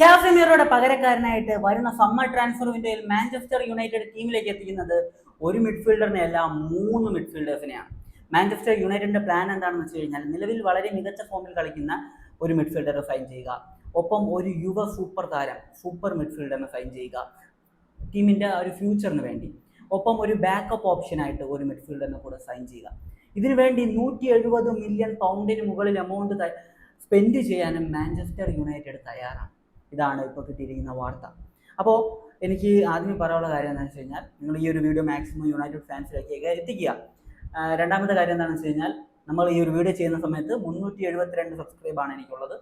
കാസമിറോയുടെ പകരക്കാരനായിട്ട് വരുന്ന summer transfer വിൻഡോയിൽ Manchester United ടീമിലേക്ക് എത്തിക്കുന്നത് ഒരു മിഡ്ഫീൽഡറിനെ അല്ല, 3 മിഡ്ഫീൽഡേഴ്സിനെയാണ്. മാഞ്ചസ്റ്റർ യുണൈറ്റഡിന്റെ പ്ലാൻ എന്താണെന്ന് വെച്ച് കഴിഞ്ഞാൽ നിലവിൽ വളരെ മികച്ച ഫോമിൽ കളിക്കുന്ന ഒരു മിഡ്ഫീൽഡറെ സൈൻ ചെയ്യുക, ഒപ്പം ഒരു യുവ സൂപ്പർ താരം സൂപ്പർ മിഡ്ഫീൽഡറിനെ സൈൻ ചെയ്യുക ടീമിന്റെ ഒരു ഫ്യൂച്ചറിന് വേണ്ടി, ഒപ്പം ഒരു ബാക്കപ്പ് ഓപ്ഷനായിട്ട് ഒരു മിഡ്ഫീൽഡറിനെ കൂടെ സൈൻ ചെയ്യുക. ഇതിനുവേണ്ടി 170 മില്യൺ പൗണ്ടിന് മുകളിൽ എമൗണ്ട് സ്പെൻഡ് ചെയ്യാനും മാഞ്ചസ്റ്റർ യുണൈറ്റഡ് തയ്യാറാണ്. ഇതാണ് ഇപ്പോൾ കിട്ടിയിരിക്കുന്ന വാർത്ത. അപ്പോൾ എനിക്ക് ആദ്യമേ പറയാനുള്ള കാര്യം എന്താണെന്ന് വെച്ച് കഴിഞ്ഞാൽ, നിങ്ങൾ ഈ ഒരു വീഡിയോ മാക്സിമം യുണൈറ്റഡ് ഫാൻസിലേക്ക് എത്തിക്കുക. രണ്ടാമത്തെ കാര്യം എന്താണെന്ന് വെച്ച് കഴിഞ്ഞാൽ, നമ്മൾ ഈ ഒരു വീഡിയോ ചെയ്യുന്ന സമയത്ത് 372 സബ്സ്ക്രൈബാണ് എനിക്കുള്ളത്.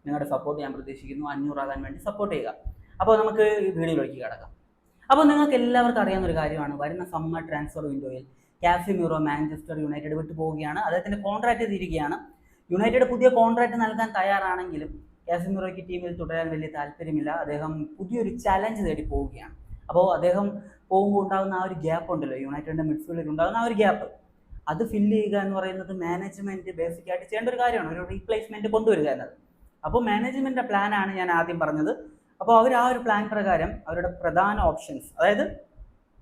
നിങ്ങളുടെ സപ്പോർട്ട് ഞാൻ പ്രതീക്ഷിക്കുന്നു. 500 ആകാൻ വേണ്ടി സപ്പോർട്ട് ചെയ്യുക. അപ്പോൾ നമുക്ക് ഈ വീഡിയോയിലേക്ക് കിടക്കാം. അപ്പോൾ നിങ്ങൾക്ക് എല്ലാവർക്കും അറിയാവുന്ന ഒരു കാര്യമാണ്, വരുന്ന സമ്മർ ട്രാൻസ്ഫർ വിൻഡോയിൽ കാസമിറോ മാഞ്ചസ്റ്റർ യുണൈറ്റഡ് വിട്ടു പോവുകയാണ്. അദ്ദേഹത്തിൻ്റെ കോൺട്രാക്റ്റ് തീരുകയാണ്. യുണൈറ്റഡ് പുതിയ കോൺട്രാക്റ്റ് നൽകാൻ തയ്യാറാണെങ്കിലും കാസമിറോയ്ക്ക് ടീമിൽ തുടരാൻ വലിയ താല്പര്യമില്ല. അദ്ദേഹം പുതിയൊരു ചലഞ്ച് തേടി പോവുകയാണ്. അപ്പോൾ അദ്ദേഹം പോകുമ്പോൾ ഉണ്ടാകുന്ന ആ ഒരു ഗ്യാപ്പ് ഉണ്ടല്ലോ, യുണൈറ്റഡിൻ്റെ മിഡ്ഫീൽഡിൽ ഉണ്ടാകുന്ന ആ ഒരു ഗ്യാപ്പ്, അത് ഫില്ല് ചെയ്യുക എന്ന് പറയുന്നത് മാനേജ്മെൻറ്റ് ബേസിക്കായിട്ട് ചെയ്യേണ്ട ഒരു കാര്യമാണ്, ഒരു റീപ്ലേസ്മെൻറ്റ് കൊണ്ടുവരിക എന്നത്. അപ്പോൾ മാനേജ്മെൻറ്റിൻ്റെ പ്ലാനാണ് ഞാൻ ആദ്യം പറഞ്ഞത്. അപ്പോൾ അവർ ആ ഒരു പ്ലാൻ പ്രകാരം അവരുടെ പ്രധാന ഓപ്ഷൻസ്, അതായത്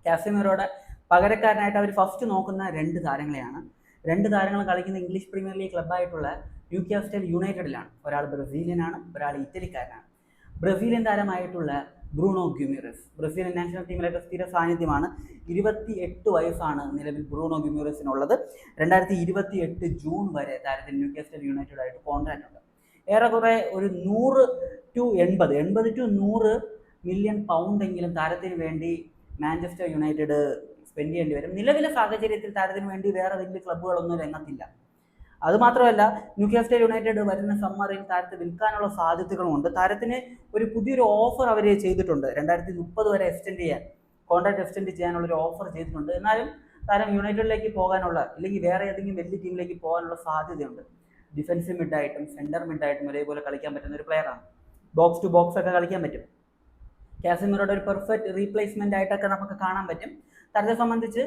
കാസമിറോയുടെ പകരക്കാരനായിട്ട് അവർ ഫസ്റ്റ് നോക്കുന്ന 2 താരങ്ങളെയാണ്. 2 താരങ്ങൾ കളിക്കുന്ന ഇംഗ്ലീഷ് പ്രീമിയർ ലീഗ് ക്ലബ്ബായിട്ടുള്ള ന്യൂകാസ്റ്റൽ യുണൈറ്റഡിലാണ്. ഒരാൾ ബ്രസീലിയനാണ്, ഒരാൾ ഇറ്റലിക്കാരനാണ്. ബ്രസീലിയൻ താരമായിട്ടുള്ള ബ്രൂണോ ഗ്യൂമിറസ് ബ്രസീലിയൻ നാഷണൽ ടീമിലൊക്കെ സ്ഥിര സാന്നിധ്യമാണ്. 28 വയസ്സാണ് നിലവിൽ ബ്രൂണോ ഗ്യൂമിറസിനുള്ളത്. 2028 ജൂൺ വരെ താരത്തിന് ന്യൂകാസ്റ്റൽ യുണൈറ്റഡായിട്ട് കോൺട്രാക്റ്റ് ഉണ്ട്. ഏറെക്കുറെ ഒരു 100 to 100 മില്യൺ പൗണ്ടെങ്കിലും താരത്തിന് വേണ്ടി മാഞ്ചസ്റ്റർ യുണൈറ്റഡ് സ്പെൻഡ് ചെയ്യേണ്ടി വരും. നിലവിലെ സാഹചര്യത്തിൽ താരത്തിന് വേണ്ടി വേറെ വലിയ ക്ലബ്ബുകളൊന്നും രംഗത്തില്ല. അതുമാത്രമല്ല, ന്യൂകാസ്റ്റൽ യുണൈറ്റഡ് വരുന്ന സമ്മറിൽ താരത്തെ വിൽക്കാനുള്ള സാധ്യതകളുമുണ്ട്. താരത്തിന് ഒരു പുതിയൊരു ഓഫർ അവർ ചെയ്തിട്ടുണ്ട്. 2030 വരെ കോൺട്രാക്ട് എക്സ്റ്റെൻഡ് ചെയ്യാനുള്ളൊരു ഓഫർ ചെയ്തിട്ടുണ്ട്. എന്നാലും താരം യുണൈറ്റഡിലേക്ക് പോകാനുള്ള, അല്ലെങ്കിൽ വേറെ ഏതെങ്കിലും വലിയ ടീമിലേക്ക് പോകാനുള്ള സാധ്യതയുണ്ട്. ഡിഫൻസീവ് മിഡായിട്ടും സെൻറ്റർ മിഡായിട്ടും ഒരേപോലെ കളിക്കാൻ പറ്റുന്ന ഒരു പ്ലെയറാണ്. ബോക്സ് ടു ബോക്സ് ഒക്കെ കളിക്കാൻ പറ്റും. കാസമിറോയുടെ ഒരു പെർഫെക്റ്റ് റീപ്ലേസ്മെൻ്റ് ആയിട്ടൊക്കെ നമുക്ക് കാണാൻ പറ്റും. താരത്തെ സംബന്ധിച്ച്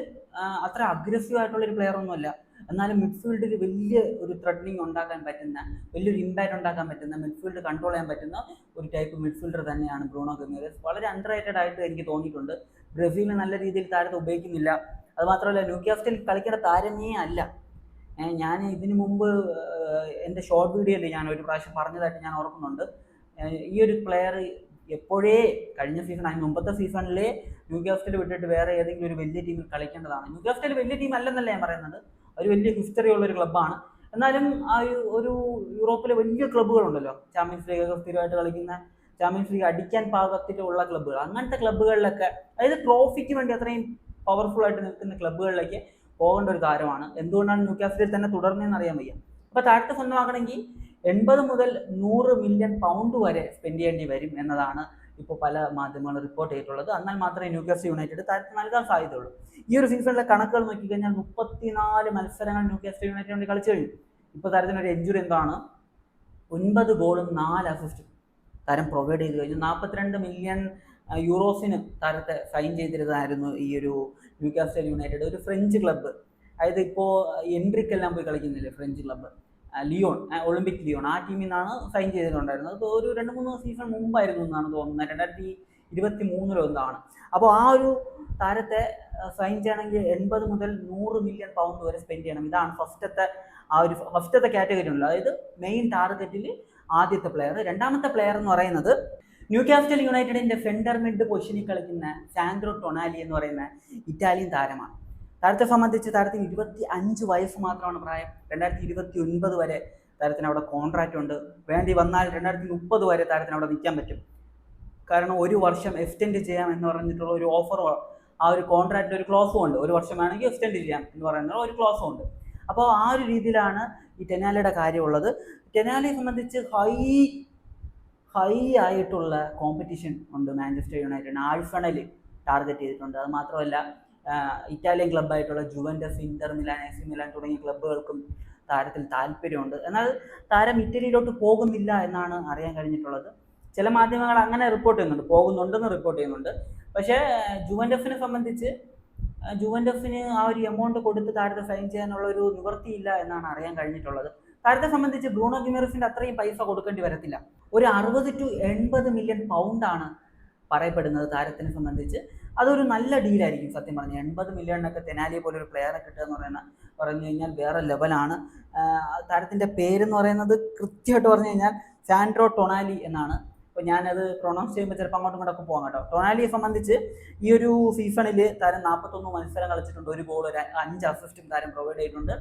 അത്ര അഗ്രസീവ് ആയിട്ടുള്ളൊരു പ്ലെയർ ഒന്നുമല്ല, എന്നാലും മിഡ്ഫീൽഡിൽ വലിയ ഒരു ത്രെഡനിങ് ഉണ്ടാക്കാൻ പറ്റുന്ന, വലിയൊരു ഇമ്പാക്റ്റ് ഉണ്ടാക്കാൻ പറ്റുന്ന, മിഡ്ഫീൽഡ് കൺട്രോൾ ചെയ്യാൻ പറ്റുന്ന ഒരു ടൈപ്പ് മിഡ്ഫീൽഡർ തന്നെയാണ് ബ്രൂണോ ഗിമേറസ്. വളരെ അണ്ടർറേറ്റഡ് ആയിട്ട് എനിക്ക് തോന്നിയിട്ടുണ്ട്. ബ്രസീലിൽ നല്ല രീതിയിൽ താരത്തെ ഉപയോഗിക്കുന്നില്ല. അതുമാത്രമല്ല, ന്യൂകാസ്റ്റലിൽ കളിക്കേണ്ട താരമേ അല്ല. ഞാൻ ഇതിനു മുമ്പ് എൻ്റെ ഷോർട്ട് വീഡിയോയിൽ ഞാൻ ഒരു പ്രാവശ്യം പറഞ്ഞതായിട്ട് ഞാൻ ഓർക്കുന്നുണ്ട്. ഈ ഒരു പ്ലെയർ എപ്പോഴേ കഴിഞ്ഞ സീസൺ, അതിന് മുമ്പത്തെ സീസണിലെ ന്യൂകാസ്റ്റൽ വിട്ടിട്ട് വേറെ ഏതെങ്കിലും ഒരു വലിയ ടീമിൽ കളിക്കേണ്ടതാണ്. ന്യൂകാസ്റ്റൽ വലിയ ടീം അല്ലെന്നല്ല ഞാൻ പറയുന്നത്, ഒരു വലിയ ഹിസ്റ്ററി ഉള്ളൊരു ക്ലബ്ബാണ്. എന്നാലും ആ ഒരു യൂറോപ്പിലെ വലിയ ക്ലബ്ബുകളുണ്ടല്ലോ, ചാമ്പ്യൻസ് ലീഗ് ഒക്കെ സ്ഥിരമായിട്ട് കളിക്കുന്ന, ചാമ്പ്യൻസ് ലീഗ് അടിക്കാൻ പാകത്തിലുള്ള ക്ലബ്ബുകൾ, അങ്ങനത്തെ ക്ലബ്ബുകളിലൊക്കെ, അതായത് ട്രോഫിക്ക് വേണ്ടി അത്രയും പവർഫുൾ ആയിട്ട് നിൽക്കുന്ന ക്ലബ്ബുകളിലേക്ക് പോകേണ്ട ഒരു താരമാണ്. എന്തുകൊണ്ടാണ് ന്യൂകാസ്റ്റലിൽ തന്നെ തുടർന്നതെന്ന് അറിയാൻ വയ്യ. അപ്പോൾ താരത്തെ സ്വന്തമാക്കണമെങ്കിൽ 80 മുതൽ 100 മില്യൺ പൗണ്ട് വരെ സ്പെൻഡ് ചെയ്യേണ്ടി വരും എന്നതാണ് ഇപ്പോൾ പല മാധ്യമങ്ങളും റിപ്പോർട്ട് ചെയ്തിട്ടുള്ളത്. എന്നാൽ മാത്രമേ ന്യൂകാസ്റ്റൽ യുണൈറ്റഡ് താരത്തിന് നൽകാൻ സാധ്യതയുള്ളൂ. ഈ ഒരു സീസണിലെ കണക്കുകൾ നോക്കിക്കഴിഞ്ഞാൽ 34 മത്സരങ്ങൾ ന്യൂകാസ്റ്റൽ യുണൈറ്റഡ് വേണ്ടി കളിച്ചു കഴിഞ്ഞു. ഇപ്പോൾ താരത്തിനൊരു എഞ്ചുറി എന്താണ്, 9 ഗോളും 4 അസിസ്റ്റും താരം പ്രൊവൈഡ് ചെയ്ത് കഴിഞ്ഞു. 42 മില്യൺ യൂറോസിന് താരത്തെ സൈൻ ചെയ്തിരുന്നതായിരുന്നു ഈ ഒരു ന്യൂകാസ്റ്റൽ യുണൈറ്റഡ്, ഒരു ഫ്രഞ്ച് ക്ലബ്ബ്. അതായത് ഇപ്പോൾ എൻട്രിക്കെല്ലാം പോയി കളിക്കുന്നില്ലേ French club, Lyon, Olympic Lyon, ആ ടീമിൽ നിന്നാണ് സൈൻ ചെയ്തിട്ടുണ്ടായിരുന്നത്. അപ്പോൾ ഒരു 2-3 സീസൺ മുമ്പായിരുന്നു എന്നാണ് തോന്നുന്നത്, 2023 ഒന്നാണ്. അപ്പോൾ ആ ഒരു താരത്തെ സൈൻ ചെയ്യണമെങ്കിൽ 80 മുതൽ 100 മില്യൺ പൗണ്ട് വരെ സ്പെൻഡ് ചെയ്യണം. ഇതാണ് ഫസ്റ്റത്തെ കാറ്റഗറി ഉള്ളത്. അതായത് മെയിൻ ടാർഗറ്റിൽ ആദ്യത്തെ പ്ലെയർ. രണ്ടാമത്തെ പ്ലെയർ എന്ന് പറയുന്നത് ന്യൂകാസ്റ്റൽ യുണൈറ്റഡിൻ്റെ സെൻറ്റർ മിഡ് പൊസിഷനിൽ കളിക്കുന്ന സാൻഡ്രോ ടൊണാലി എന്ന് പറയുന്ന ഇറ്റാലിയൻ താരമാണ്. താരത്തെ സംബന്ധിച്ച് താരത്തിന് 25 വയസ്സ് മാത്രമാണ് പ്രായം. 2029 വരെ താരത്തിന് അവിടെ കോൺട്രാക്റ്റ് ഉണ്ട്. വേണ്ടി വന്നാൽ 2030 വരെ താരത്തിന് അവിടെ നിൽക്കാൻ പറ്റും. കാരണം 1 വർഷം എക്സ്റ്റെൻഡ് ചെയ്യാം എന്ന് പറഞ്ഞിട്ടുള്ള ഒരു ഓഫർ, ആ ഒരു കോൺട്രാക്റ്റിൽ ഒരു ക്ലോസും ഉണ്ട്. 1 വർഷം വേണമെങ്കിൽ എക്സ്റ്റെൻഡ് ചെയ്യാം എന്ന് പറയുന്ന ഒരു ക്ലോസും ഉണ്ട്. അപ്പോൾ ആ ഒരു രീതിയിലാണ് ഈ ടെനാലിയുടെ കാര്യമുള്ളത്. ടെനാലിയെ സംബന്ധിച്ച് ഹൈ ആയിട്ടുള്ള കോമ്പറ്റീഷൻ ഉണ്ട് മാഞ്ചസ്റ്റർ യുണൈറ്റഡിന്. ആഴ്സണൽ ടാർഗറ്റ് ചെയ്തിട്ടുണ്ട്. അത് മാത്രമല്ല, ഇറ്റാലിയൻ ക്ലബ്ബായിട്ടുള്ള Juventus, Inter Milan, AC Milan തുടങ്ങിയ ക്ലബ്ബുകൾക്കും താരത്തിൽ താല്പര്യമുണ്ട്. എന്നാൽ താരം ഇറ്റലിയിലോട്ട് പോകുന്നില്ല എന്നാണ് അറിയാൻ കഴിഞ്ഞിട്ടുള്ളത്. ചില മാധ്യമങ്ങൾ അങ്ങനെ റിപ്പോർട്ട് ചെയ്യുന്നുണ്ട്, പോകുന്നുണ്ടെന്ന് റിപ്പോർട്ട് ചെയ്യുന്നുണ്ട്. പക്ഷേ ജുവൻറ്റസിനെ സംബന്ധിച്ച് ജുവൻറ്റസിന് ആ ഒരു എമൗണ്ട് കൊടുത്ത് താരത്തെ സൈൻ ചെയ്യാനുള്ള ഒരു നിവൃത്തിയില്ല എന്നാണ് അറിയാൻ കഴിഞ്ഞിട്ടുള്ളത്. താരത്തെ സംബന്ധിച്ച് ബ്രൂണോ ഗിമറസിന്റെ അത്രയും പൈസ കൊടുക്കേണ്ടി വരത്തില്ല. ഒരു 60 to 80 മില്യൺ പൗണ്ടാണ് പറയപ്പെടുന്നത് താരത്തിനെ സംബന്ധിച്ച്. അതൊരു നല്ല ഡീലായിരിക്കും സത്യം പറഞ്ഞാൽ. 80 മില്യണിനൊക്കെ തെനാലിയെ പോലെ ഒരു പ്ലെയറെ കിട്ടുക എന്ന് പറഞ്ഞു കഴിഞ്ഞാൽ വേറെ ലെവലാണ്. താരത്തിൻ്റെ പേരെന്ന് പറയുന്നത് കൃത്യമായിട്ട് പറഞ്ഞു കഴിഞ്ഞാൽ സാൻഡ്രോ ടൊണാലി എന്നാണ്. അപ്പോൾ ഞാനത് പ്രൊണൗൺസ് ചെയ്യുമ്പോൾ ചിലപ്പോൾ അങ്ങോട്ടും ഇങ്ങോട്ടൊക്കെ പോകാം കേട്ടോ. ടൊണാലിയെ സംബന്ധിച്ച് ഈ ഒരു സീസണിൽ താരം 41 മത്സരം കളിച്ചിട്ടുണ്ട്, ഒരു ഗോൾ, 5 അസിസ്റ്റും താരം പ്രൊവൈഡ് ചെയ്തിട്ടുണ്ട്.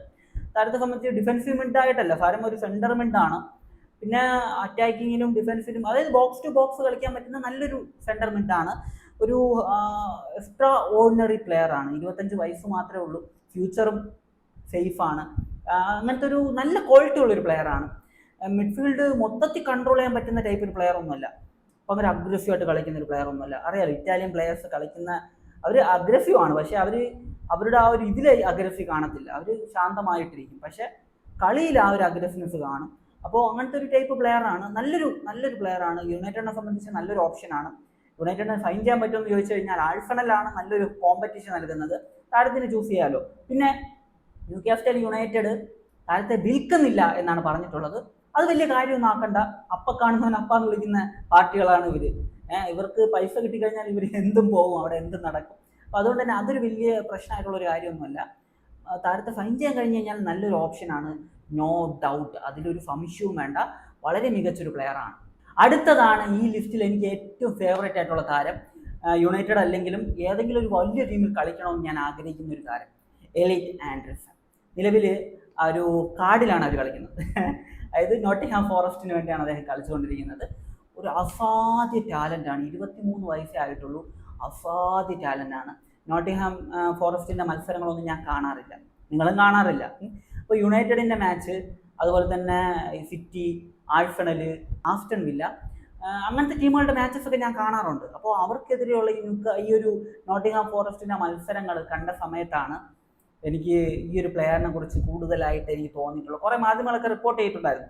താരത്തെ സംബന്ധിച്ച് ഡിഫൻസീവ് മിഡ് ആയിട്ടല്ല, താരം ഒരു സെൻറ്റർ മിഡാണ്. പിന്നെ അറ്റാക്കിങ്ങിലും ഡിഫൻസിലും, അതായത് ബോക്സ് ടു ബോക്സ് കളിക്കാൻ പറ്റുന്ന നല്ലൊരു സെൻറ്റർ മിഡാണ്. ഒരു എക്സ്ട്രാ ഓർഡിനറി പ്ലെയർ ആണ്. 25 വയസ്സ് മാത്രമേ ഉള്ളൂ. ഫ്യൂച്ചറും സേഫാണ്. അങ്ങനത്തെ ഒരു നല്ല ക്വാളിറ്റി ഉള്ളൊരു പ്ലെയറാണ്. മിഡ്ഫീൽഡ് മൊത്തത്തിൽ കൺട്രോൾ ചെയ്യാൻ പറ്റുന്ന ടൈപ്പ് ഒരു പ്ലെയർ ഒന്നുമല്ല. അപ്പം അങ്ങനെ അഗ്രസീവായിട്ട് കളിക്കുന്ന ഒരു പ്ലെയർ ഒന്നുമല്ല. അറിയാലോ ഇറ്റാലിയൻ പ്ലെയേഴ്സ് കളിക്കുന്ന, അവർ അഗ്രസീവ് ആണ്, പക്ഷെ അവരുടെ ആ ഒരു ഇതിൽ അഗ്രസീവ് കാണത്തില്ല. അവർ ശാന്തമായിട്ടിരിക്കും, പക്ഷെ കളിയിൽ ആ ഒരു അഗ്രസീവ്നെസ് കാണും. അപ്പോൾ അങ്ങനത്തെ ഒരു ടൈപ്പ് പ്ലെയറാണ്. നല്ലൊരു പ്ലെയറാണ്. യുണൈറ്റഡിനെ സംബന്ധിച്ച് നല്ലൊരു ഓപ്ഷനാണ്. യുണൈറ്റഡിനെ സൈൻ ചെയ്യാൻ പറ്റുമെന്ന് ചോദിച്ചു കഴിഞ്ഞാൽ ആഴ്സണലാണ് നല്ലൊരു കോമ്പറ്റീഷൻ നൽകുന്നത്. താരത്തിന് ചൂസ് ചെയ്യാമല്ലോ. പിന്നെ ന്യൂകാസ്റ്റൽ യുണൈറ്റഡ് താരത്തെ വിൽക്കുന്നില്ല എന്നാണ് പറഞ്ഞിട്ടുള്ളത്. അത് വലിയ കാര്യമൊന്നും ആക്കണ്ട. അപ്പം കാണുന്നവൻ അപ്പാന്ന് വിളിക്കുന്ന പാർട്ടികളാണ് ഇവർ. ഇവർക്ക് പൈസ കിട്ടിക്കഴിഞ്ഞാൽ ഇവർ എന്തും പോകും, അവിടെ എന്തും നടക്കും. അപ്പോൾ അതുകൊണ്ട് തന്നെ അതൊരു വലിയ പ്രശ്നമായിട്ടുള്ളൊരു കാര്യമൊന്നുമല്ല. താരത്തെ സൈൻ ചെയ്യാൻ കഴിഞ്ഞ് കഴിഞ്ഞാൽ നല്ലൊരു ഓപ്ഷനാണ്, നോ ഡൗട്ട്. അതിലൊരു സംശയവും വേണ്ട. വളരെ മികച്ചൊരു പ്ലെയറാണ്. അടുത്തതാണ് ഈ ലിസ്റ്റിൽ എനിക്ക് ഏറ്റവും ഫേവറേറ്റ് ആയിട്ടുള്ള താരം. യുണൈറ്റഡ് അല്ലെങ്കിലും ഏതെങ്കിലും ഒരു വലിയ ടീമിൽ കളിക്കണമെന്ന് ഞാൻ ആഗ്രഹിക്കുന്ന ഒരു താരം, എലൈറ്റ് ആൻഡർസൺ. നിലവിൽ ആ ഒരു കാർഡിലാണ് അവർ കളിക്കുന്നത്. അതായത് നോട്ടിംഗ്ഹാം ഫോറസ്റ്റിന് വേണ്ടിയാണ് അദ്ദേഹം കളിച്ചുകൊണ്ടിരിക്കുന്നത്. ഒരു അസാധ്യ ടാലൻ്റാണ്. 23 വയസ്സേ ആയിട്ടുള്ളൂ. അസാധ്യ ടാലൻ്റാണ്. നോട്ടിംഗ്ഹാം ഫോറസ്റ്റിൻ്റെ മത്സരങ്ങളൊന്നും ഞാൻ കാണാറില്ല, നിങ്ങളും കാണാറില്ല. അപ്പോൾ യുണൈറ്റഡിൻ്റെ മാച്ച്, അതുപോലെ തന്നെ സിറ്റി, ആഴ്സണൽ, ആസ്റ്റൺ വില്ല, അങ്ങനത്തെ ടീമുകളുടെ മാച്ചസ് ഒക്കെ ഞാൻ കാണാറുണ്ട്. അപ്പോൾ അവർക്കെതിരെയുള്ള ഈ ഒരു നോട്ടിംഗ്ഹാം ഫോറസ്റ്റിൻ്റെ മത്സരങ്ങൾ കണ്ട സമയത്താണ് എനിക്ക് ഈ ഒരു പ്ലെയറിനെ കുറിച്ച് കൂടുതലായിട്ട് എനിക്ക് തോന്നിയിട്ടുള്ളത്. കുറേ മാധ്യമങ്ങളൊക്കെ റിപ്പോർട്ട് ചെയ്തിട്ടുണ്ടായിരുന്നു.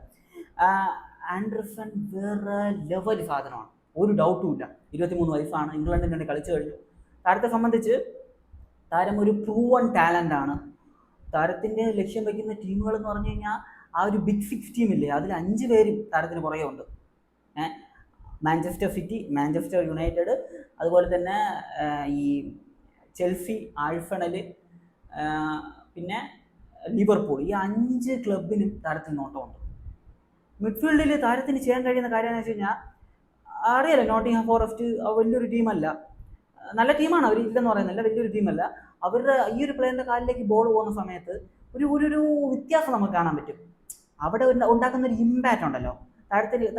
ആൻഡർസൺ വേറെ ലെവൽ സാധനമാണ്, ഒരു ഡൗട്ടും ഇല്ല. 23 വയസ്സാണ്, ഇംഗ്ലണ്ടിന് വേണ്ടി കളിച്ചു കഴിഞ്ഞു. താരത്തെ സംബന്ധിച്ച് താരം ഒരു പ്രൂവൺ ടാലൻ്റ് ആണ്. താരത്തിൻ്റെ ലക്ഷ്യം വയ്ക്കുന്ന ടീമുകൾ എന്ന് പറഞ്ഞു കഴിഞ്ഞാൽ ആ ഒരു ബിഗ് 6 ടീമില്ലേ, അതിൽ 5 പേരും താരത്തിന് പുറകെ ഉണ്ട്. മാഞ്ചസ്റ്റർ സിറ്റി, മാഞ്ചസ്റ്റർ യുണൈറ്റഡ്, അതുപോലെ തന്നെ ഈ ചെൽസി, ആഴ്സണൽ, പിന്നെ ലിവർപൂൾ, ഈ 5 ക്ലബിനും താരത്തിന് നോട്ടമുണ്ട്. മിഡ്ഫീൽഡിൽ താരത്തിന് ചെയ്യാൻ കഴിയുന്ന കാര്യം എന്ന് വെച്ച് കഴിഞ്ഞാൽ, അറിയാലോ നോട്ടിംഗ്ഹാം ഫോറസ്റ്റ് വലിയൊരു ടീമല്ല, നല്ല ടീമാണ്, അവർ ഇല്ലെന്ന് പറയുന്നില്ല, വലിയൊരു ടീമല്ല. അവരുടെ ഈ ഒരു പ്ലെയറിൻ്റെ കാലിലേക്ക് ബോൾ പോകുന്ന സമയത്ത് ഒരു വ്യത്യാസം നമുക്ക് കാണാൻ പറ്റും. അവിടെ ഉണ്ടാക്കുന്ന ഒരു ഇമ്പാക്റ്റ് ഉണ്ടല്ലോ.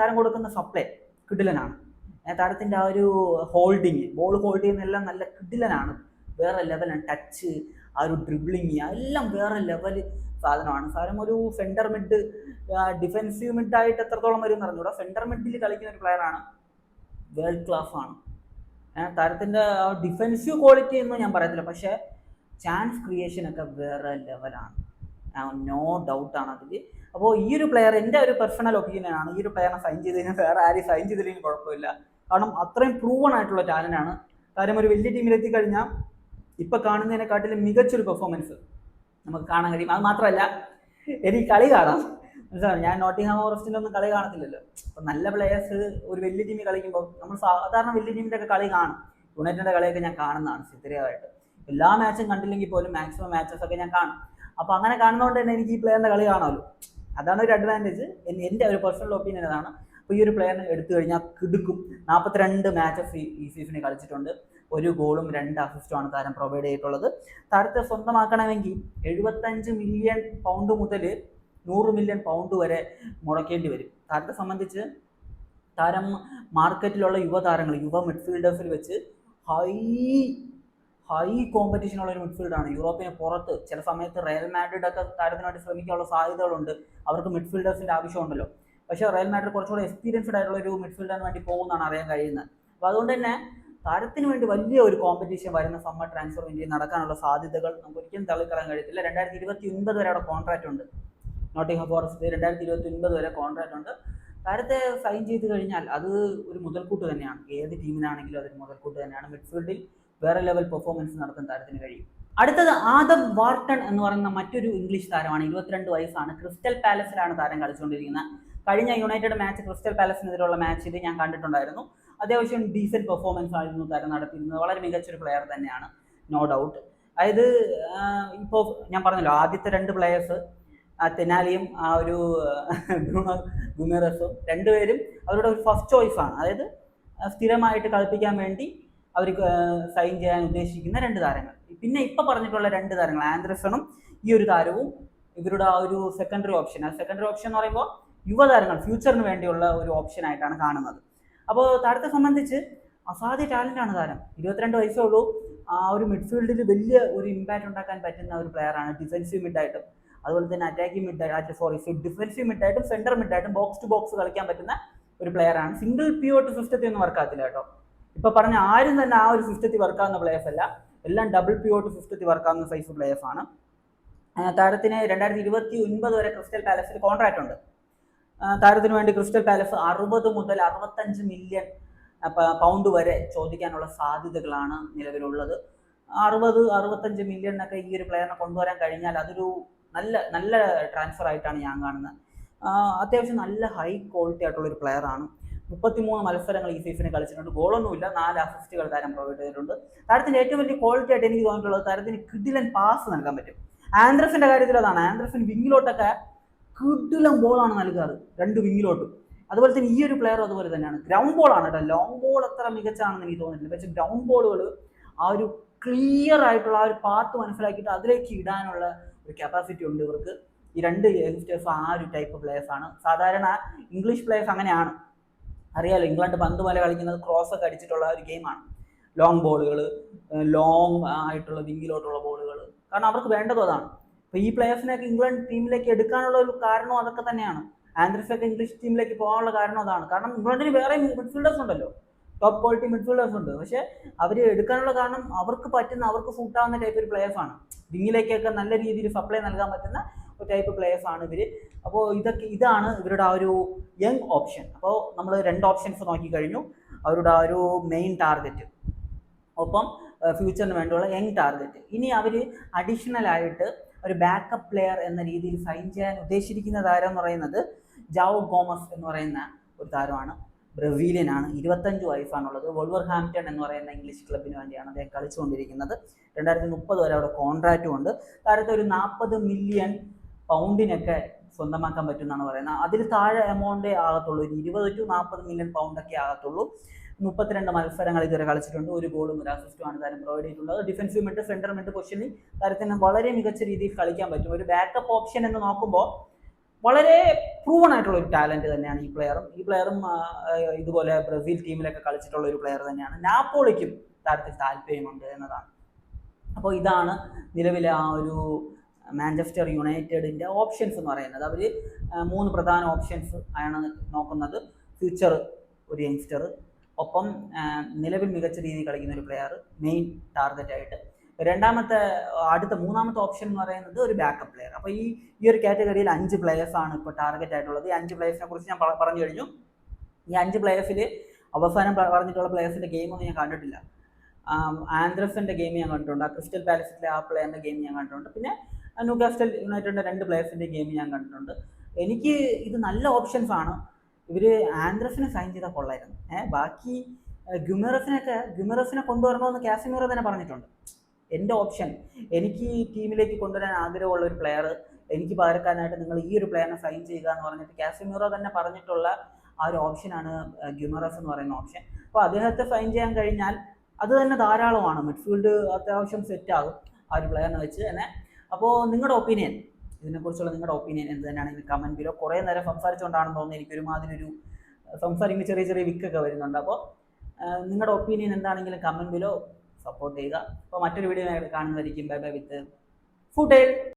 താരം കൊടുക്കുന്ന സപ്ലൈ കിടിലനാണ്. താരത്തിൻ്റെ ആ ഒരു ഹോൾഡിങ്, ബോൾ ഹോൾഡ് ചെയ്യുന്നതെല്ലാം നല്ല കിടിലനാണ്. വേറെ ലെവലാണ്. ടച്ച്, ആ ഒരു ഡ്രിബ്ലിങ്, എല്ലാം വേറെ ലെവൽ സാധനമാണ്. താരം ഒരു സെൻറ്റർ മിഡ്, ഡിഫെൻസീവ് മിഡായിട്ട് എത്രത്തോളം വരും എന്ന് അറിഞ്ഞൂടാ. സെൻറ്റർ മിഡിൽ കളിക്കുന്ന ഒരു പ്ലെയറാണ്. വേൾഡ് ക്ലാസ് ആണ്. താരത്തിൻ്റെ ഡിഫെൻസീവ് ക്വാളിറ്റി ഒന്നും ഞാൻ പറയത്തില്ല, പക്ഷേ ചാൻസ് ക്രിയേഷനൊക്കെ വേറെ ലെവലാണ്. നോ ഡൗട്ടാണ് അതിൽ. അപ്പോൾ ഈ ഒരു പ്ലെയർ, എൻ്റെ ഒരു പേഴ്സണൽ ഒപ്പീനിയനാണ്, ഈ ഒരു പ്ലെയറിനെ സൈൻ ചെയ്ത് കഴിഞ്ഞാൽ വേറെ ആരെയും സൈൻ ചെയ്തില്ലെങ്കിൽ കുഴപ്പമില്ല. കാരണം അത്രയും പ്രൂവൺ ആയിട്ടുള്ള ടാലൻ്റാണ്. താരം ഒരു വലിയ ടീമിലെത്തിക്കഴിഞ്ഞാൽ ഇപ്പം കാണുന്നതിനെക്കാട്ടിലും മികച്ചൊരു പെർഫോമൻസ് നമുക്ക് കാണാൻ കഴിയും. അത് മാത്രമല്ല, എനിക്ക് കളി കാണാം, മനസ്സിലാവും. ഞാൻ നോട്ടിംഗ്ഹാം ഫോറസ്റ്റിൻ്റെ ഒന്നും കളി കാണത്തില്ലല്ലോ. അപ്പം നല്ല പ്ലെയേഴ്സ് ഒരു വലിയ ടീമിൽ കളിക്കുമ്പോൾ നമ്മൾ സാധാരണ വലിയ ടീമിൻ്റെ ഒക്കെ കളി കാണും. യുണൈറ്റഡിൻ്റെ കളിയൊക്കെ ഞാൻ കാണുന്നതാണ് സ്ഥിരമായിട്ട്. എല്ലാ മാച്ചും കണ്ടില്ലെങ്കിൽ പോലും മാക്സിമം മാച്ചസ് ഒക്കെ ഞാൻ കാണും. അപ്പോൾ അങ്ങനെ കാണുന്നതുകൊണ്ട് തന്നെ എനിക്ക് ഈ പ്ലെയറിൻ്റെ കളി കാണാമല്ലോ. അതാണ് ഒരു അഡ്വാൻറ്റേജ്. എൻ്റെ ഒരു പേഴ്സണൽ ഒപ്പീനിയൻ അതാണ്. അപ്പോൾ ഈ ഒരു പ്ലെയറിനെ എടുത്തു കഴിഞ്ഞാൽ കിടുക്കും. 42 മാച്ചസ് ഈ സീസണിൽ കളിച്ചിട്ടുണ്ട്. 1 ഗോളും 2 അസിസ്റ്റുമാണ് താരം പ്രൊവൈഡ് ചെയ്തിട്ടുള്ളത്. താരത്തെ സ്വന്തമാക്കണമെങ്കിൽ 75 മില്യൺ പൗണ്ട് മുതൽ 100 മില്യൺ പൗണ്ട് വരെ മുടക്കേണ്ടി വരും. താരത്തെ സംബന്ധിച്ച് താരം മാർക്കറ്റിലുള്ള യുവതാരങ്ങൾ, യുവ മിഡ്ഫീൽഡേഴ്സിൽ വെച്ച് ഹൈ കോമ്പറ്റീഷനുള്ള ഒരു മിഡ്ഫീൽഡാണ്. യൂറോപ്പിന് പുറത്ത് ചില സമയത്ത് റയൽ മാഡ്രിഡ് ഒക്കെ താരത്തിന് വേണ്ടി ശ്രമിക്കാനുള്ള സാധ്യതകളുണ്ട്. അവർക്ക് മിഡ്ഫീൽഡേഴ്സിൻ്റെ ആവശ്യമുണ്ടല്ലോ. പക്ഷേ റയൽ മാഡ്രിഡ് കുറച്ചുകൂടെ എക്സ്പീരിയൻസ്ഡ് ആയിട്ടുള്ള ഒരു മിഡ്ഫീൽഡറിന് വേണ്ടി പോകുന്നതാണ് അറിയാൻ കഴിയുന്നത്. അപ്പോൾ അതുകൊണ്ട് തന്നെ താരത്തിന് വേണ്ടി വലിയ ഒരു കോമ്പറ്റീഷൻ വരുന്ന സമ്മർ ട്രാൻസ്ഫർ വിൻഡോയിൽ നടക്കാനുള്ള സാധ്യതകൾ നമുക്ക് ഒരിക്കലും തള്ളിക്കളയാൻ കഴിയത്തില്ല. 2029 വരെ അവിടെ കോൺട്രാക്റ്റ് ഉണ്ട്. നോട്ടിംഗ്ഹാം ഫോറസ്റ്റ് 2029 വരെ കോൺട്രാക്റ്റ് ഉണ്ട്. താരത്തെ സൈൻ ചെയ്ത് കഴിഞ്ഞാൽ അത് ഒരു മുതൽക്കൂട്ട് തന്നെയാണ്. ഏത് ടീമിനാണെങ്കിലും അതൊരു മുതൽക്കൂട്ട് തന്നെയാണ്. മിഡ്ഫീൽഡിൽ വേറെ ലെവൽ പെർഫോമൻസ് നടത്താൻ താരത്തിന് കഴിയും. അടുത്തത് ആദം വാർട്ടൺ എന്ന് പറയുന്ന മറ്റൊരു ഇംഗ്ലീഷ് താരമാണ്. 22 വയസ്സാണ്. ക്രിസ്റ്റൽ പാലസിലാണ് താരം കളിച്ചുകൊണ്ടിരിക്കുന്നത്. കഴിഞ്ഞ യുണൈറ്റഡ് മാച്ച് ക്രിസ്റ്റൽ പാലസിനെതിരെയുള്ള മാച്ചിൽ ഞാൻ കണ്ടിട്ടുണ്ടായിരുന്നു. അത്യാവശ്യം ഡീസൻറ്റ് പെർഫോമൻസ് ആയിരുന്നു താരം നടത്തിയിരുന്നത്. വളരെ മികച്ചൊരു പ്ലെയർ തന്നെയാണ്, നോ ഡൗട്ട്. അതായത് ഇപ്പോൾ ഞാൻ പറഞ്ഞല്ലോ, ആദ്യത്തെ 2 പ്ലെയേഴ്സ് തെനാലിയും ആ ഒരു ബ്രൂണോ ഗുമേറസും രണ്ടുപേരും അവരുടെ ഒരു ഫസ്റ്റ് ചോയ്സാണ്. അതായത് സ്ഥിരമായിട്ട് കളിപ്പിക്കാൻ വേണ്ടി അവർ സൈൻ ചെയ്യാൻ ഉദ്ദേശിക്കുന്ന 2 താരങ്ങൾ. പിന്നെ ഇപ്പം പറഞ്ഞിട്ടുള്ള 2 താരങ്ങൾ ആൻഡ്രസണും ഈ ഒരു താരവും ഇവരുടെ ആ ഒരു സെക്കൻഡറി ഓപ്ഷൻ. ആ സെക്കൻഡറി ഓപ്ഷൻ എന്ന് പറയുമ്പോൾ യുവതാരങ്ങൾ, ഫ്യൂച്ചറിന് വേണ്ടിയുള്ള ഒരു ഓപ്ഷൻ ആയിട്ടാണ് കാണുന്നത്. അപ്പോൾ താരത്തെ സംബന്ധിച്ച് അസാധ്യ ടാലൻ്റാണ് താരം. 22 വയസ്സേ ഉള്ളൂ. ആ ഒരു മിഡ്ഫീൽഡിൽ വലിയ ഒരു ഇമ്പാക്റ്റ് ഉണ്ടാക്കാൻ പറ്റുന്ന ഒരു പ്ലെയറാണ്. ഡിഫൻസീവ് മിഡായിട്ടും അതുപോലെ തന്നെ അറ്റാക്കിംഗ് ഡിഫൻസീവ് മിഡായിട്ടും സെൻറ്റർ മിഡായിട്ടും ബോക്സ് ടു ബോക്സ് കളിക്കാൻ പറ്റുന്ന ഒരു പ്ലെയറാണ്. സിംഗിൾ പിവോട്ട് സിസ്റ്റത്തിൽ ഒന്നും വർക്കാത്തില്ല കേട്ടോ. ഇപ്പോൾ പറഞ്ഞ ആരും തന്നെ ആ ഒരു സിസ്റ്റത്തിൽ വർക്കാവുന്ന പ്ലെയേഴ്സ് അല്ല, എല്ലാം ഡബിൾ പിവോട്ട് സിസ്റ്റത്തിൽ വർക്കാവുന്ന സൈസ് പ്ലെയേഴ്സാണ്. താരത്തിന് 2029 വരെ ക്രിസ്റ്റൽ പാലസിൽ കോൺട്രാക്റ്റ് ഉണ്ട്. താരത്തിന് വേണ്ടി ക്രിസ്റ്റൽ പാലസ് 60 മുതൽ 65 മില്യൺ പൗണ്ട് വരെ ചോദിക്കാനുള്ള സാധ്യതകളാണ് നിലവിലുള്ളത്. 60-65 മില്യണിനൊക്കെ ഈ ഒരു പ്ലെയറിനെ കൊണ്ടുവരാൻ കഴിഞ്ഞാൽ അതൊരു നല്ല ട്രാൻസ്ഫർ ആയിട്ടാണ് ഞാൻ കാണുന്നത്. അത്യാവശ്യം നല്ല ഹൈ ക്വാളിറ്റി ആയിട്ടുള്ളൊരു പ്ലെയറാണ്. 33 മത്സരങ്ങൾ ഈ സീസണിൽ കളിച്ചിട്ടുണ്ട്. ഗോളൊന്നുമില്ല, 4 അസിസ്റ്റുകൾ താരം പ്രൊവൈഡ് ചെയ്തിട്ടുണ്ട്. താരത്തിൻ്റെ ഏറ്റവും വലിയ ക്വാളിറ്റി ആയിട്ട് എനിക്ക് തോന്നിയിട്ടുള്ളത് താരത്തിന് കിഡിലൻ പാസ് നൽകാൻ പറ്റും. ആൻഡ്രസിൻ്റെ കാര്യത്തിൽ അതാണ്. ആൻഡ്രസൻ വിങ്ങിലോട്ടൊക്കെ കിഡിലൻ ബോളാണ് നൽകാറ്, 2 വിങ്ങിലോട്ടും. അതുപോലെ തന്നെ ഈ ഒരു പ്ലെയർ അതുപോലെ തന്നെയാണ്. ഗ്രൗണ്ട് ബോളാണ് കേട്ടോ. ലോങ് ബോൾ അത്ര മികച്ചാണെന്ന് എനിക്ക് തോന്നിയിട്ടില്ല. പക്ഷേ ഗ്രൗണ്ട് ബോളുകൾ ആ ഒരു ക്ലിയർ ആയിട്ടുള്ള ആ ഒരു പാത്ത് മനസ്സിലാക്കിയിട്ട് അതിലേക്ക് ഇടാനുള്ള ഒരു കപ്പാസിറ്റി ഉണ്ട് ഇവർക്ക്. ഈ 2 യങ്സ്റ്റേഴ്സ് ആ ഒരു ടൈപ്പ് പ്ലെയേഴ്സാണ്. സാധാരണ ഇംഗ്ലീഷ് പ്ലെയേഴ്സ് അങ്ങനെയാണ്, അറിയാലോ. ഇംഗ്ലണ്ട് പന്ത് പോലെ കളിക്കുന്നത് ക്രോസ് ഒക്കെ അടിച്ചിട്ടുള്ള ഒരു ഗെയിമാണ്. ലോങ് ബോളുകൾ, ലോങ് ആയിട്ടുള്ള വിങ്ങിലോട്ടുള്ള ബോളുകൾ, കാരണം അവർക്ക് വേണ്ടതും അതാണ്. അപ്പോൾ ഈ പ്ലെയേഴ്സിനെയൊക്കെ ഇംഗ്ലണ്ട് ടീമിലേക്ക് എടുക്കാനുള്ള ഒരു കാരണം അതൊക്കെ തന്നെയാണ്. ആൻഡ്രസൊക്കെ ഇംഗ്ലീഷ് ടീമിലേക്ക് പോകാനുള്ള കാരണം അതാണ്. കാരണം ഇംഗ്ലണ്ടിന് വേറെ മിഡ്ഫീൽഡേഴ്സ് ഉണ്ടല്ലോ, ടോപ്പ് ക്വാളിറ്റി മിഡ്ഫീൽഡേഴ്സ് ഉണ്ട്. പക്ഷേ അവർ എടുക്കാനുള്ള കാരണം അവർക്ക് പറ്റുന്ന, അവർക്ക് സൂട്ടാവുന്ന ടൈപ്പ് ഒരു പ്ലെയേഴ്സാണ്. വിങ്ങിലേക്കൊക്കെ നല്ല രീതിയിൽ സപ്ലൈ നൽകാൻ പറ്റുന്ന ഒരു ടൈപ്പ് പ്ലെയേഴ്സാണ് ഇവർ. അപ്പോൾ ഇതാണ് ഇവരുടെ ആ ഒരു യങ് ഓപ്ഷൻ. അപ്പോൾ നമ്മൾ 2 ഓപ്ഷൻസ് നോക്കിക്കഴിഞ്ഞു. അവരുടെ ആ ഒരു മെയിൻ ടാർഗറ്റ്, ഒപ്പം ഫ്യൂച്ചറിന് വേണ്ടിയുള്ള യങ് ടാർഗറ്റ്. ഇനി അവർ അഡീഷണൽ ആയിട്ട് ഒരു ബാക്കപ്പ് പ്ലെയർ എന്ന രീതിയിൽ സൈൻ ചെയ്യാൻ ഉദ്ദേശിച്ചിരിക്കുന്ന താരം എന്ന് പറയുന്നത് ജാവോ ഗോമസ് എന്ന് പറയുന്ന ഒരു താരമാണ്. ബ്രസീലിയനാണ്. 25 വയസ്സാണുള്ളത്. വോൾവർഹാംപ്റ്റൺ എന്ന് പറയുന്ന ഇംഗ്ലീഷ് ക്ലബിന് വേണ്ടിയാണ് അദ്ദേഹം കളിച്ചുകൊണ്ടിരിക്കുന്നത്. 2030 വരെ അവിടെ കോൺട്രാക്റ്റും ഉണ്ട്. താരത്തെ ഒരു 40 മില്യൺ പൗണ്ടിനൊക്കെ സ്വന്തമാക്കാൻ പറ്റുമെന്നാണ് പറയുന്നത്. അതിൽ താഴെ എമൗണ്ടേ ആകത്തുള്ളൂ. ഒരു 20-40 മില്യൺ പൗണ്ടൊക്കെ ആകത്തുള്ളൂ. 32 മത്സരങ്ങൾ ഇതുവരെ കളിച്ചിട്ടുണ്ട്. 1 ഗോളും 1 അസിസ്റ്റുമാണ് താരം പ്രൊവൈഡ് ചെയ്തിട്ടുള്ളത്. ഡിഫൻസീവ് മിഡ്, സെൻറ്റർ മിഡ് പൊസിഷനിൽ താരത്തിന് വളരെ മികച്ച രീതിയിൽ കളിക്കാൻ പറ്റും. ഒരു ബാക്കപ്പ് ഓപ്ഷൻ എന്ന് നോക്കുമ്പോൾ വളരെ പ്രൂവൺ ആയിട്ടുള്ള ഒരു ടാലൻറ്റ് തന്നെയാണ് ഈ പ്ലെയറും ഇതുപോലെ ബ്രസീൽ ടീമിലൊക്കെ കളിച്ചിട്ടുള്ള ഒരു പ്ലെയർ തന്നെയാണ്. നാപ്പോളിക്കും താരത്തിൽ താല്പര്യമുണ്ട് എന്നതാണ്. അപ്പോൾ ഇതാണ് നിലവിലെ ആ ഒരു മാഞ്ചസ്റ്റർ യുണൈറ്റഡിൻ്റെ ഓപ്ഷൻസ് എന്ന് പറയുന്നത്. അവർ 3 പ്രധാന ഓപ്ഷൻസ് ആണ് നോക്കുന്നത്. ഫ്യൂച്ചർ ഒരു യങ്സ്റ്റർ, ഒപ്പം നിലവിൽ മികച്ച രീതിയിൽ കളിക്കുന്ന ഒരു പ്ലെയർ മെയിൻ ടാർഗറ്റായിട്ട്. മൂന്നാമത്തെ ഓപ്ഷൻ എന്ന് പറയുന്നത് ഒരു ബാക്കപ്പ് പ്ലെയർ. അപ്പോൾ ഈ ഒരു കാറ്റഗറിയിൽ 5 പ്ലെയേഴ്സാണ് ഇപ്പോൾ ടാർഗറ്റ് ആയിട്ടുള്ളത്. ഈ 5 പ്ലെയേഴ്സിനെ കുറിച്ച് ഞാൻ പറഞ്ഞു കഴിഞ്ഞു. ഈ 5 പ്ലെയേഴ്സിൽ അവസാനം പറഞ്ഞിട്ടുള്ള പ്ലെയേഴ്സിൻ്റെ ഗെയിമൊന്നും ഞാൻ കണ്ടിട്ടില്ല. ആൻഡ്രസൻ്റെ ഗെയിം ഞാൻ കണ്ടിട്ടുണ്ട്. ക്രിസ്റ്റൽ പാലസിലെ ആ പ്ലെയറിൻ്റെ ഗെയിം ഞാൻ കണ്ടിട്ടുണ്ട്. പിന്നെ ന്യൂകാസ്റ്റൽ യുണൈറ്റഡിൻ്റെ 2 പ്ലെയേഴ്സിൻ്റെ ഗെയിം ഞാൻ കണ്ടിട്ടുണ്ട്. എനിക്ക് ഇത് നല്ല ഓപ്ഷൻസ് ആണ്. ഇവർ ആൻഡ്രസിനെ സൈൻ ചെയ്താൽ കൊള്ളായിരുന്നു. ബാക്കി ഗുമറസിനെ കൊണ്ടുവരണമെന്ന് കാസിമീറോ തന്നെ പറഞ്ഞിട്ടുണ്ട്. എൻ്റെ ഓപ്ഷൻ, എനിക്ക് ടീമിലേക്ക് കൊണ്ടുവരാൻ ആഗ്രഹമുള്ള ഒരു പ്ലെയർ, എനിക്ക് പകരക്കാരനായിട്ട് നിങ്ങൾ ഈ ഒരു പ്ലെയറിനെ സൈൻ ചെയ്യുക എന്ന് പറഞ്ഞിട്ട് കാസിമീറോ തന്നെ പറഞ്ഞിട്ടുള്ള ആ ഒരു ഓപ്ഷനാണ് ഗുമറസ് എന്ന് പറയുന്ന ഓപ്ഷൻ. അപ്പോൾ അദ്ദേഹത്തെ സൈൻ ചെയ്യാൻ കഴിഞ്ഞാൽ അത് തന്നെ ധാരാളമാണ്. മിഡ്ഫീൽഡ് അത്യാവശ്യം സെറ്റാകും ആ ഒരു പ്ലെയറിനെ വെച്ച് തന്നെ. അപ്പോൾ നിങ്ങളുടെ ഒപ്പീനിയൻ, ഇതിനെക്കുറിച്ചുള്ള നിങ്ങളുടെ ഒപ്പീനിയൻ എന്ത് തന്നെയാണെങ്കിൽ കമൻറ്റ് ബിലോ. കുറേ നേരം സംസാരിച്ചുകൊണ്ടാണെന്ന് തോന്നുന്നു എനിക്കൊരുമാതിരി സംസാരിക്കുമ്പോൾ ചെറിയ വിക്കൊക്കെ വരുന്നുണ്ട്. അപ്പോൾ നിങ്ങളുടെ ഒപ്പീനിയൻ എന്താണെങ്കിലും കമൻറ്റ് ബിലോ സപ്പോർട്ട് ചെയ്യുക. അപ്പോൾ മറ്റൊരു വീഡിയോ കാണുന്നതായിരിക്കും. ബൈ ബൈ വിത്ത് ഫുട്ടേൽ.